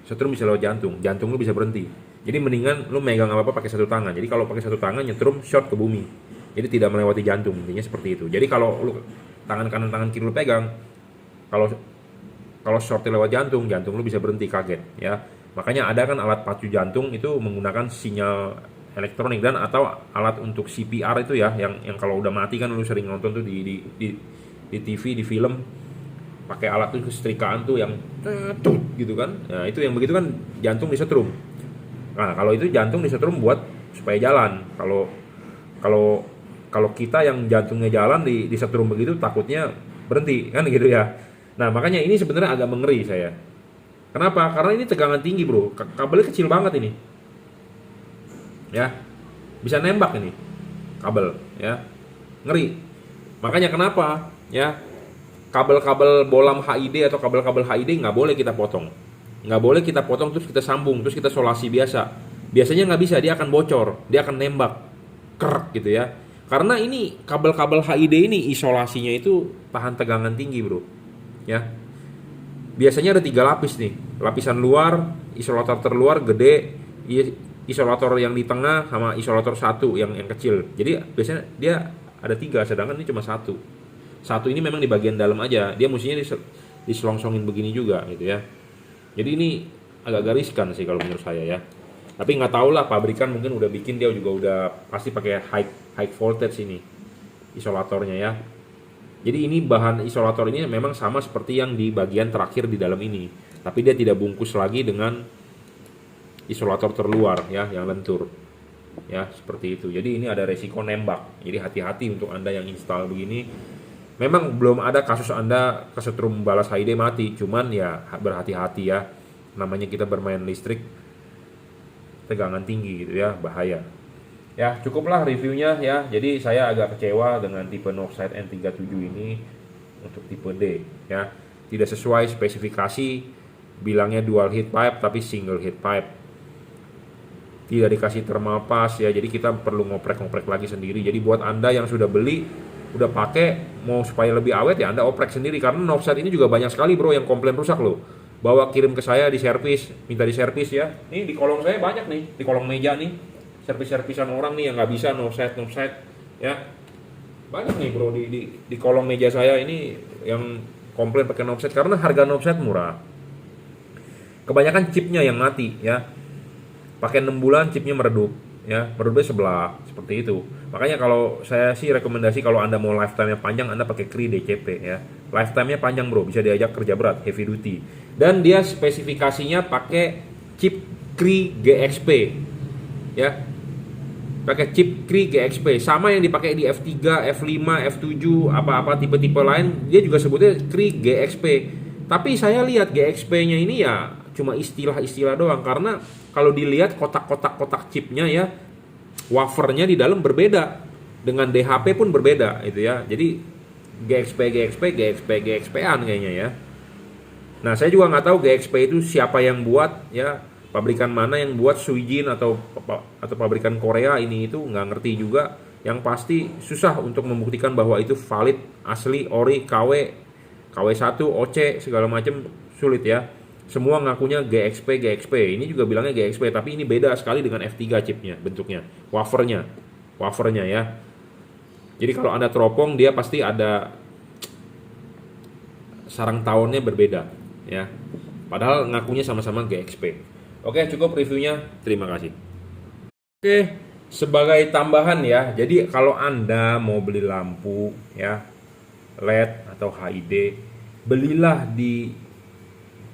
Setrum bisa lewat jantung, jantung lu bisa berhenti. Jadi mendingan lu megang apa-apa pakai satu tangan. Jadi kalau pakai satu tangan nyetrum short ke bumi. Jadi tidak melewati jantung, intinya seperti itu. Jadi kalau lu tangan kanan tangan kiri lu pegang, kalau short lewat jantung, jantung lu bisa berhenti, kaget ya. Makanya ada kan alat pacu jantung itu menggunakan sinyal elektronik, dan atau alat untuk CPR itu ya, yang kalau udah mati kan lu sering nonton tuh di TV, di film, pakai alat tuh kesetrikaan tuh yang gitu kan. Nah, itu yang begitu kan jantung disetrum. Nah, kalau itu jantung disetrum buat supaya jalan. Kalau kita yang jantungnya jalan disetrum begitu, takutnya berhenti kan gitu ya. Nah, makanya ini sebenarnya agak mengeri saya. Kenapa? Karena ini tegangan tinggi, bro. Kabelnya kecil banget ini. Ya. Bisa nembak ini kabel, ya. Ngeri. Makanya kenapa? Ya. Kabel-kabel bolam HID atau kabel-kabel HID nggak boleh kita potong. Nggak boleh kita potong terus kita sambung, terus kita solasi biasa. Biasanya nggak bisa, dia akan bocor, dia akan nembak. Krek gitu ya. Karena ini kabel-kabel HID ini isolasinya itu tahan tegangan tinggi, bro. Ya. Biasanya ada 3 lapis nih. Lapisan luar, isolator terluar gede, isolator yang di tengah, sama isolator satu yang kecil. Jadi biasanya dia ada 3, sedangkan ini cuma satu. Satu ini memang di bagian dalam aja. Dia mestinya diselongsongin begini juga gitu ya. Jadi ini agak riskan sih kalau menurut saya ya. Tapi nggak tahu lah, pabrikan mungkin udah bikin, dia juga udah pasti pakai high voltage ini isolatornya ya. Jadi ini bahan isolator ini memang sama seperti yang di bagian terakhir di dalam ini, tapi dia tidak bungkus lagi dengan isolator terluar ya, yang lentur ya, seperti itu. Jadi ini ada resiko nembak. Jadi hati-hati untuk Anda yang install begini. Memang belum ada kasus Anda kesetrum balas HID mati, cuman ya berhati-hati ya. Namanya kita bermain listrik tegangan tinggi gitu ya, bahaya. Ya, cukuplah reviewnya ya. Jadi saya agak kecewa dengan tipe Northside N37 ini untuk tipe D ya. Tidak sesuai spesifikasi, bilangnya dual heat pipe tapi single heat pipe. Tidak dikasih thermal pass ya. Jadi kita perlu ngoprek-ngoprek lagi sendiri. Jadi buat Anda yang sudah beli, udah pakai, mau supaya lebih awet ya Anda oprek sendiri, karena Northside ini juga banyak sekali, bro, yang komplain rusak loh. Bawa kirim ke saya di servis, minta di servis ya. Ini di kolong saya banyak nih, di kolong meja nih, servis-servisan orang nih yang nggak bisa Northside ya. Banyak nih, bro, di kolong meja saya ini yang komplain pakai Northside, karena harga Northside murah. Kebanyakan chipnya yang mati ya. Pakai 6 bulan chipnya meredup ya, meredupnya sebelah, seperti itu. Makanya kalau saya sih rekomendasi, kalau Anda mau lifetime-nya panjang, Anda pakai Cree DCP ya. Lifetime-nya panjang, bro, bisa diajak kerja berat, heavy duty. Dan dia spesifikasinya pakai chip Cree GXP ya. Pakai chip Cree GXP, sama yang dipakai di F3, F5, F7, apa-apa tipe-tipe lain, dia juga sebutnya Cree GXP. Tapi saya lihat GXP-nya ini ya cuma istilah-istilah doang, karena kalau dilihat kotak chipnya ya, wafernya di dalam berbeda, dengan DHP pun berbeda itu ya. Jadi GXP-an kayaknya ya. Nah, saya juga nggak tahu GXP itu siapa yang buat ya, pabrikan mana yang buat, Suijin atau pabrikan Korea ini, itu nggak ngerti juga. Yang pasti susah untuk membuktikan bahwa itu valid, asli, ori, KW1, OC segala macam, sulit ya. Semua ngakunya GXP. Ini juga bilangnya GXP, tapi ini beda sekali dengan F3 chipnya, bentuknya, wafernya ya. Jadi kalau Anda teropong, dia pasti ada sarang tawonnya berbeda ya. Padahal ngakunya sama-sama GXP. Oke, cukup reviewnya. Terima kasih. Oke, sebagai tambahan ya. Jadi kalau Anda mau beli lampu ya, LED atau HID, belilah di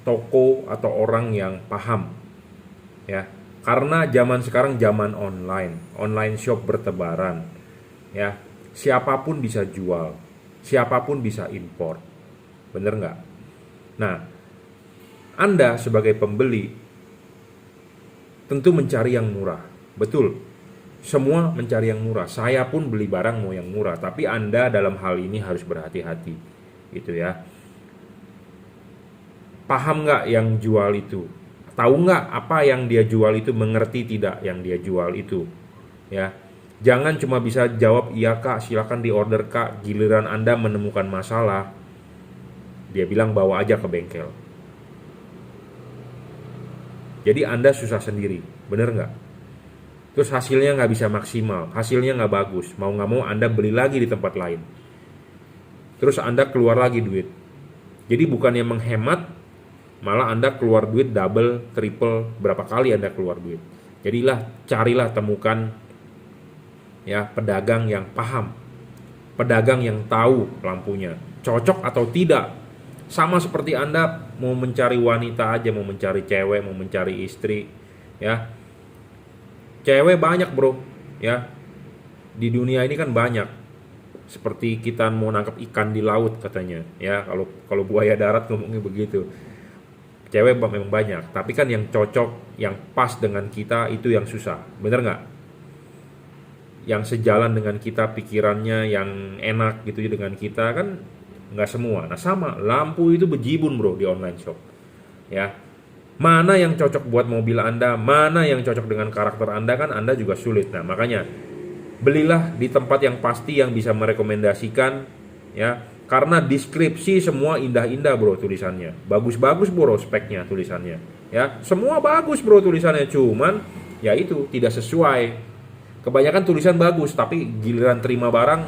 toko atau orang yang paham ya. Karena zaman sekarang zaman online shop bertebaran, ya. Siapapun bisa jual, siapapun bisa impor, bener nggak? Nah, Anda sebagai pembeli tentu mencari yang murah, betul. Semua mencari yang murah. Saya pun beli barang mau yang murah, tapi Anda dalam hal ini harus berhati-hati, gitu ya. Paham nggak yang jual itu? Tahu nggak apa yang dia jual itu? Mengerti tidak yang dia jual itu? Ya, jangan cuma bisa jawab iya kak, silakan diorder kak. Giliran Anda menemukan masalah, dia bilang bawa aja ke bengkel. Jadi Anda susah sendiri, bener nggak? Terus hasilnya nggak bisa maksimal, hasilnya nggak bagus. Mau nggak mau Anda beli lagi di tempat lain. Terus Anda keluar lagi duit. Jadi bukannya menghemat, malah Anda keluar duit double, triple, berapa kali Anda keluar duit. Jadilah, carilah, temukan ya pedagang yang paham, pedagang yang tahu lampunya cocok atau tidak. Sama seperti Anda mau mencari wanita aja, mau mencari cewek, mau mencari istri, ya. Cewek banyak bro, ya. Di dunia ini kan banyak. Seperti kita mau nangkap ikan di laut katanya, ya. Kalau buaya darat ngomongnya begitu. Cewek memang banyak, tapi kan yang cocok, yang pas dengan kita itu yang susah, bener nggak? Yang sejalan dengan kita, pikirannya yang enak gitu dengan kita kan nggak semua. Nah sama, lampu itu bejibun bro di online shop, ya. Mana yang cocok buat mobil Anda, mana yang cocok dengan karakter Anda kan Anda juga sulit. Nah makanya belilah di tempat yang pasti yang bisa merekomendasikan, ya. Karena deskripsi semua indah-indah bro tulisannya, bagus-bagus bro speknya tulisannya, ya semua bagus bro tulisannya, cuman ya itu tidak sesuai. Kebanyakan tulisan bagus tapi giliran terima barang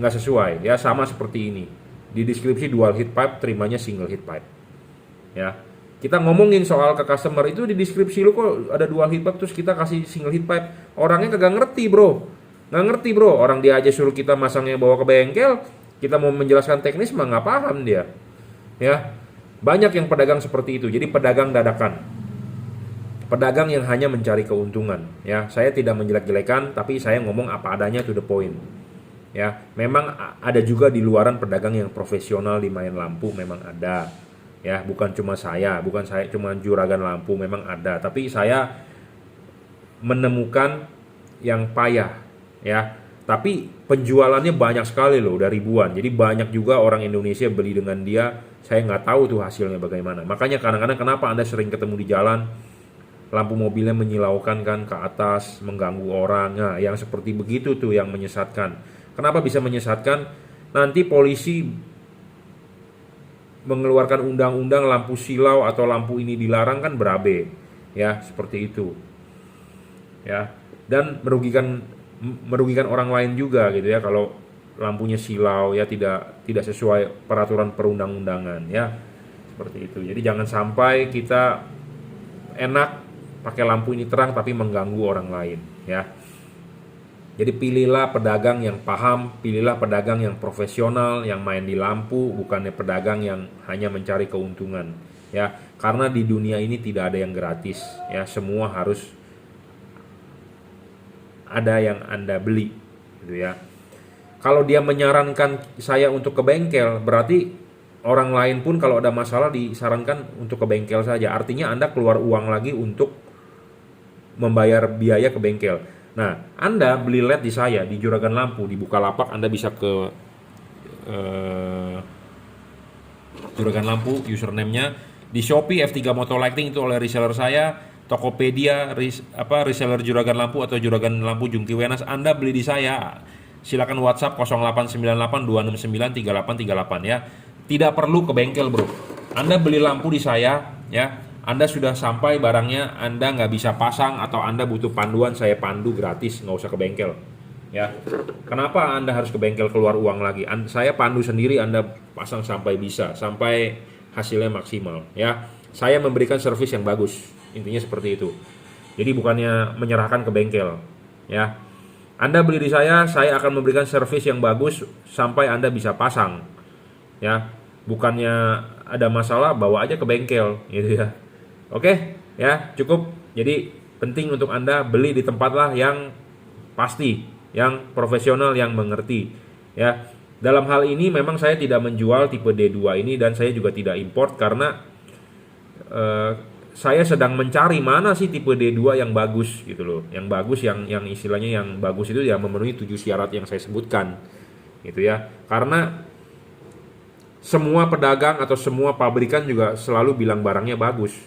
nggak sesuai, ya sama seperti ini. Di deskripsi dual heat pipe, terimanya single heat pipe, ya. Kita ngomongin soal ke customer itu di deskripsi lu kok ada dual heat pipe terus kita kasih single heat pipe, orangnya kagak ngerti bro. Nggak ngerti bro, orang dia aja suruh kita masangnya bawa ke bengkel, kita mau menjelaskan teknis mah nggak paham dia, ya. Banyak yang pedagang seperti itu, jadi pedagang dadakan, pedagang yang hanya mencari keuntungan, ya. Saya tidak menjelek-jelekan, tapi saya ngomong apa adanya, to the point, ya. Memang ada juga di luaran pedagang yang profesional di main lampu, memang ada, ya. Bukan cuma saya cuma juragan lampu, memang ada, tapi saya menemukan yang payah, ya, tapi penjualannya banyak sekali loh, udah ribuan. Jadi banyak juga orang Indonesia beli dengan dia. Saya nggak tahu tuh hasilnya bagaimana. Makanya kadang-kadang kenapa Anda sering ketemu di jalan lampu mobilnya menyilaukan kan ke atas, mengganggu orang. Nah yang seperti begitu tuh yang menyesatkan. Kenapa bisa menyesatkan? Nanti polisi mengeluarkan undang-undang lampu silau atau lampu ini dilarang kan berabe, ya seperti itu, ya. Dan merugikan orang lain juga gitu ya kalau lampunya silau, ya tidak sesuai peraturan perundang-undangan, ya seperti itu. Jadi jangan sampai kita enak pakai lampu ini terang tapi mengganggu orang lain, ya. Jadi pilihlah pedagang yang paham, pilihlah pedagang yang profesional, yang main di lampu, bukannya pedagang yang hanya mencari keuntungan, ya. Karena di dunia ini tidak ada yang gratis, ya. Semua harus ada yang Anda beli gitu ya. Kalau dia menyarankan saya untuk ke bengkel, berarti orang lain pun kalau ada masalah disarankan untuk ke bengkel saja. Artinya Anda keluar uang lagi untuk membayar biaya ke bengkel. Nah, Anda beli LED di saya, di Juragan Lampu, di Bukalapak, Anda bisa ke Juragan Lampu, username-nya. Di Shopee F3 Moto Lighting itu oleh reseller saya. Tokopedia, reseller Juragan Lampu atau Juragan Lampu Jungki Wenas, Anda beli di saya. Silakan WhatsApp 0898 269 3838 ya. Tidak perlu ke bengkel bro. Anda beli lampu di saya, ya. Anda sudah sampai barangnya, Anda nggak bisa pasang atau Anda butuh panduan, saya pandu gratis, nggak usah ke bengkel, ya. Kenapa Anda harus ke bengkel keluar uang lagi? Saya pandu sendiri, Anda pasang sampai bisa, sampai hasilnya maksimal, ya. Saya memberikan servis yang bagus. Intinya seperti itu. Jadi bukannya menyerahkan ke bengkel, ya. Anda beli di saya akan memberikan servis yang bagus sampai Anda bisa pasang, ya. Bukannya ada masalah bawa aja ke bengkel, gitu ya. Oke, Ya, cukup. Jadi penting untuk Anda beli di tempatlah yang pasti, yang profesional, yang mengerti. Ya, dalam hal ini memang saya tidak menjual tipe D2 ini dan saya juga tidak import karena eh, saya sedang mencari mana sih tipe D2 yang bagus gitu loh. Yang bagus, yang istilahnya yang bagus itu ya memenuhi 7 syarat yang saya sebutkan. Gitu ya. Karena semua pedagang atau semua pabrikan juga selalu bilang barangnya bagus.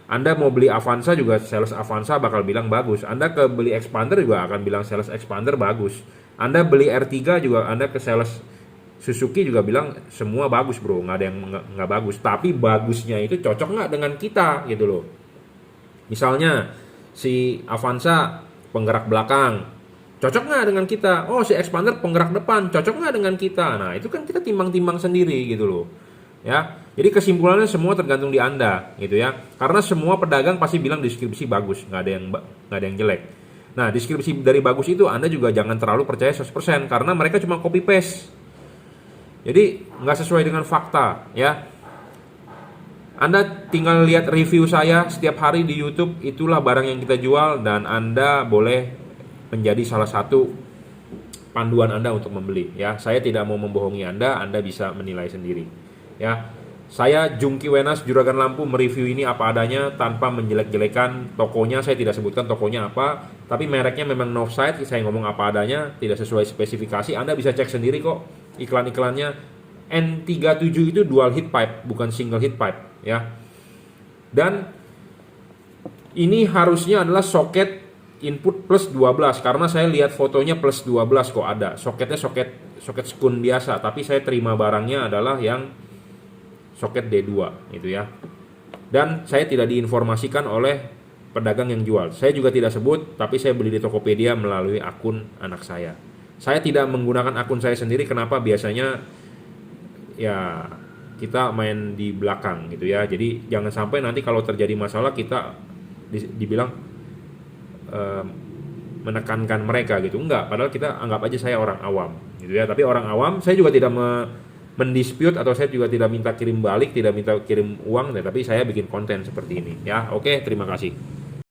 Anda mau beli Avanza juga sales Avanza bakal bilang bagus. Anda ke beli Expander juga akan bilang sales Expander bagus. Anda beli R3 juga, Anda ke sales Suzuki juga bilang semua bagus bro, nggak ada yang nggak bagus. Tapi bagusnya itu cocok nggak dengan kita gitu loh. Misalnya si Avanza penggerak belakang, cocok nggak dengan kita? Oh si Expander penggerak depan, cocok nggak dengan kita? Nah itu kan kita timbang-timbang sendiri gitu loh. Ya, jadi kesimpulannya semua tergantung di Anda gitu ya. Karena semua pedagang pasti bilang deskripsi bagus, nggak ada yang jelek. Nah deskripsi dari bagus itu Anda juga jangan terlalu percaya 100% karena mereka cuma copy paste. Jadi nggak sesuai dengan fakta ya. Anda tinggal lihat review saya setiap hari di YouTube, itulah barang yang kita jual dan Anda boleh menjadi salah satu panduan Anda untuk membeli ya. Saya tidak mau membohongi Anda bisa menilai sendiri ya. Saya Jungki Wenas Juragan Lampu mereview ini apa adanya tanpa menjelek-jelekan tokonya. Saya tidak sebutkan tokonya apa, tapi mereknya memang Northside. Saya ngomong apa adanya, tidak sesuai spesifikasi. Anda bisa cek sendiri kok iklan-iklannya. N37 itu dual heat pipe, bukan single heat pipe ya. Dan ini harusnya adalah soket input plus 12 karena saya lihat fotonya plus 12 kok ada. Soketnya soket skun biasa, tapi saya terima barangnya adalah yang soket D2 gitu ya. Dan saya tidak diinformasikan oleh pedagang yang jual. Saya juga tidak sebut, tapi saya beli di Tokopedia melalui akun anak saya. Saya tidak menggunakan akun saya sendiri. Kenapa? Biasanya ya kita main di belakang gitu ya. Jadi jangan sampai nanti kalau terjadi masalah kita dibilang menekankan mereka gitu. Enggak, padahal kita anggap aja saya orang awam gitu ya. Tapi orang awam saya juga tidak mendispute atau saya juga tidak minta kirim balik, tidak minta kirim uang, tapi saya bikin konten seperti ini ya. Oke, terima kasih.